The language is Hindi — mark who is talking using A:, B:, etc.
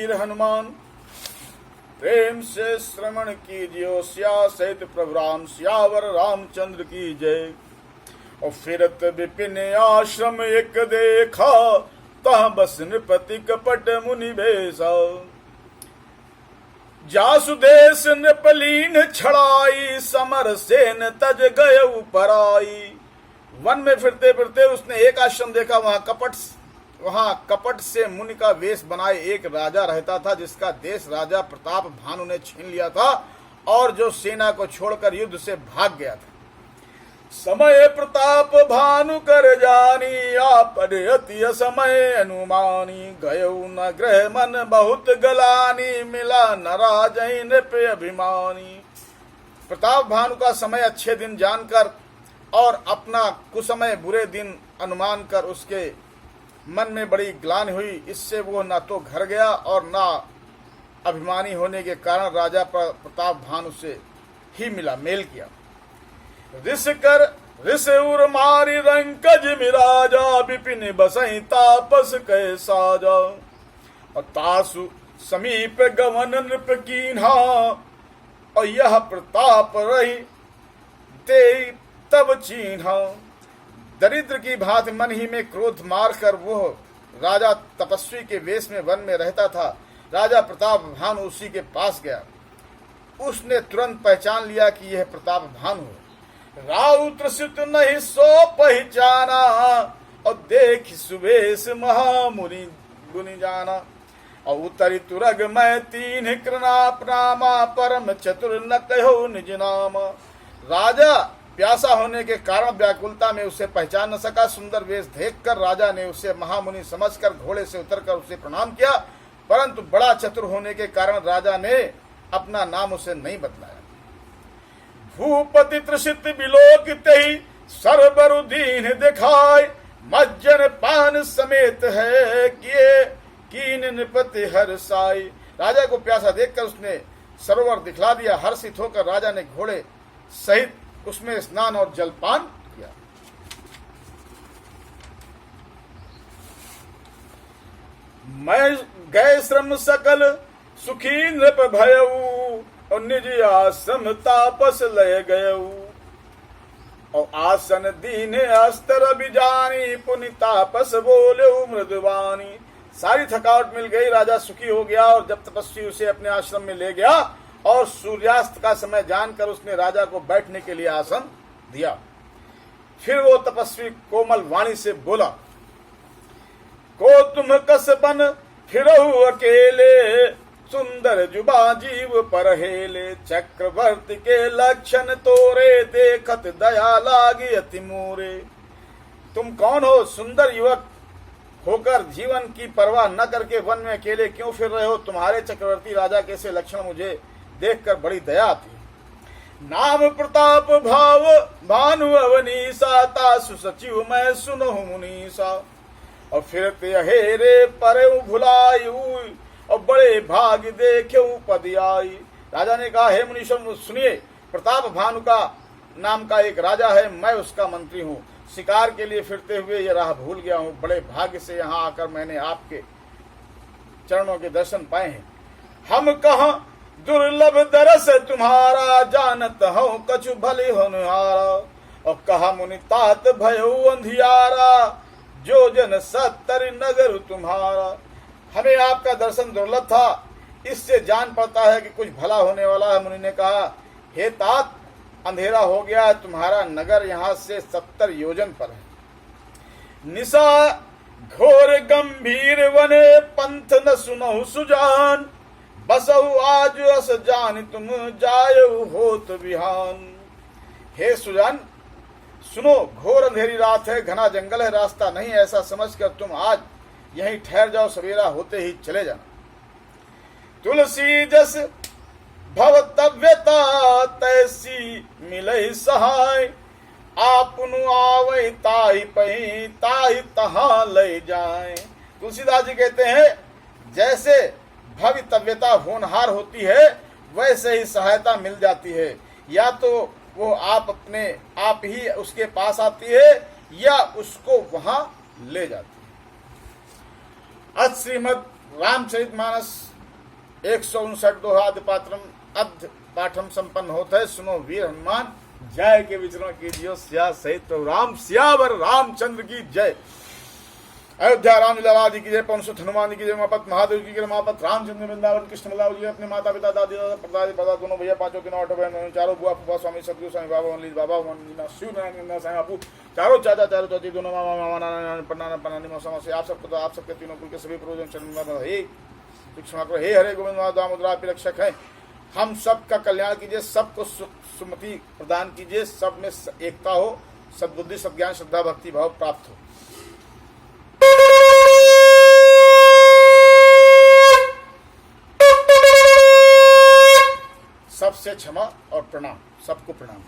A: वीर हनुमान। प्रेम से श्रवण कीजियो सिया सहित प्रभु राम, सियावर रामचंद्र की जय। और फिरत विपिन आश्रम एक देखा, तह बस नृपति कपट मुनि भेसा। जासुदेश नृपलीन छड़ाई, समर सेन तज गय पराई। वन में फिरते फिरते उसने एक आश्रम देखा, वहां कपट से मुनि का वेश बनाए एक राजा रहता था, जिसका देश राजा प्रताप भानु ने छीन लिया था और जो सेना को छोड़कर युद्ध से भाग गया था। समय प्रताप भानु कर जानी, आप अति समय अनुमानी। गयऊ न ग्रह मन बहुत गलानी, मिला न राजहि नृप अभिमानी। प्रताप भानु का समय अच्छे दिन जानकर और अपना कुसमय बुरे दिन अनुमान कर उसके मन में बड़ी ग्लानि हुई। इससे वो न तो घर गया और न अभिमानी होने के कारण राजा प्रताप भानु से ही मेल किया। ऋष कर ऋष उर मारी रंकज मिराजा, विपिन बसई तापस कह साजा। और तासु समीप गवन नृप कीन्हा, और यह प्रताप रही ते तब चीन्हा। दरिद्र की भांति मन ही में क्रोध मारकर वो राजा तपस्वी के वेश में वन में रहता था। राजा प्रताप भानु उसी के पास गया। उसने तुरंत पहचान लिया कि यह प्रताप भानु है। राउत सुत नहीं सो पहचाना, और देख सुवेश महामुनि गुनि जाना। और उतरी तुरग मैं तीन कृना प्रणामा, परम चतुर न कहो निज नाम। राजा प्यासा होने के कारण व्याकुलता में उसे पहचान न सका। सुंदर वेश देखकर राजा ने उसे महामुनि समझकर घोड़े से उतरकर उसे प्रणाम किया, परंतु बड़ा चतुर होने के कारण राजा ने अपना नाम उसे नहीं बतलाया। भूपति त्रिषित बिलोकित ही, सरबरु दीन दिखाय। मज्जन पान समेत है किए, कीन नृपति हर्षाय। राजा को प्यासा देखकर उसने सरोवर दिखला दिया। हर्षित होकर राजा ने घोड़े सहित उसमें स्नान और जलपान किया। मैं गए श्रम सकल सुखी नृप भयऊ, और निज आश्रम तापस लय गयऊ। और आसन दीन अस्तर बिजानी, पुनि तापस बोले मृदुवानी। सारी थकावट मिल गई, राजा सुखी हो गया। और जब तपस्वी उसे अपने आश्रम में ले गया और सूर्यास्त का समय जानकर उसने राजा को बैठने के लिए आसन दिया। फिर वो तपस्वी कोमल वाणी से बोला, को तुम कस बन फिरहु अकेले, सुंदर जुबा जीव पर हेले। चक्रवर्ती के लक्षण तोरे, देखत दया लागी अति मोरे। तुम कौन हो? सुंदर युवक होकर जीवन की परवाह न करके वन में अकेले क्यों फिर रहे हो? तुम्हारे चक्रवर्ती राजा कैसे लक्षण मुझे देखकर बड़ी दया आती। नाम प्रताप भाव भानु अवनीसा, तासु सचिव मैं सुनहु मुनीसा। और फिरते हेरे परे भुलायु, और बड़े भाग देखे पद आई। राजा ने कहा, हे मुनीश्वर सुनिए, प्रताप भानु का नाम का एक राजा है, मैं उसका मंत्री हूँ। शिकार के लिए फिरते हुए ये राह भूल गया हूँ। बड़े भाग्य से यहाँ आकर मैंने आपके चरणों के दर्शन पाए हैं। हम कहाँ दुर्लभ दरस तुम्हारा, जानत हूँ कछु भले होनहारा। और कहा मुनि तात भयो अंधियारा, जो जन 70 नगर तुम्हारा। हमें आपका दर्शन दुर्लभ था, इससे जान पड़ता है कि कुछ भला होने वाला है। मुनि ने कहा, हे तात, अंधेरा हो गया है, तुम्हारा नगर यहाँ से 70 योजन पर है। निशा घोर गंभीर वने, पंथ न सुनहु सुजान। बसहु आज अस जान तुम, जायहु होत बिहान। हे सुजान सुनो, घोर अंधेरी रात है, घना जंगल है, रास्ता नहीं, ऐसा समझकर तुम आज यहीं ठहर जाओ, सवेरा होते ही चले जाना। तुलसी जस भवतव्यता, तैसी मिलहि सहाय। आपनु आवै ताहि पहि, ताहि तहां ले जाए। तुलसीदास जी कहते हैं, जैसे भवितव्यता होनहार होती है, वैसे ही सहायता मिल जाती है। या तो वो अपने आप ही उसके पास आती है, या उसको वहां ले जाती है। आज श्रीमद् रामचरितमानस 159 दोहाद पात्रम अध पाठम संपन्न होता है। सुनो वीर हनुमान, जय के विचरण कीजियो सिया सहित प्रभु राम, सियावर रामचंद्र की जय। अयोध्या राम लीलावादी की जय, पवन सुत हनुमान की जय, उमापत महादेव की जय, उमापत रामचंद्र वृंदावन कृष्ण बल्लाभ जी, अपने माता पिता दादी दादा प्रदादी प्रदा दोनों भैया, पांचों के 9 बहन, चारों बुआ फूफा स्वामी सदगुरु स्वामी बाबा मनलीज बाबा मनलीना शिव नारायण साईं बापू, चारों चाचा चारों चाची, दोनों मामा मामा नाना पन्ना पन्नानी मौसम से आप सबको, आप सबके तीनों कुल के सभी पूर्वजों चरण हे क्षमा करो। हे हरे गोविंद दामोदर आप रक्षक है, हम सब का कल्याण कीजिए, सबको सुमति प्रदान कीजिए, सब में एकता हो, सद्बुद्धि सद्ज्ञान श्रद्धा भक्ति भाव प्राप्त हो। सबसे क्षमा और प्रणाम, सबको प्रणाम।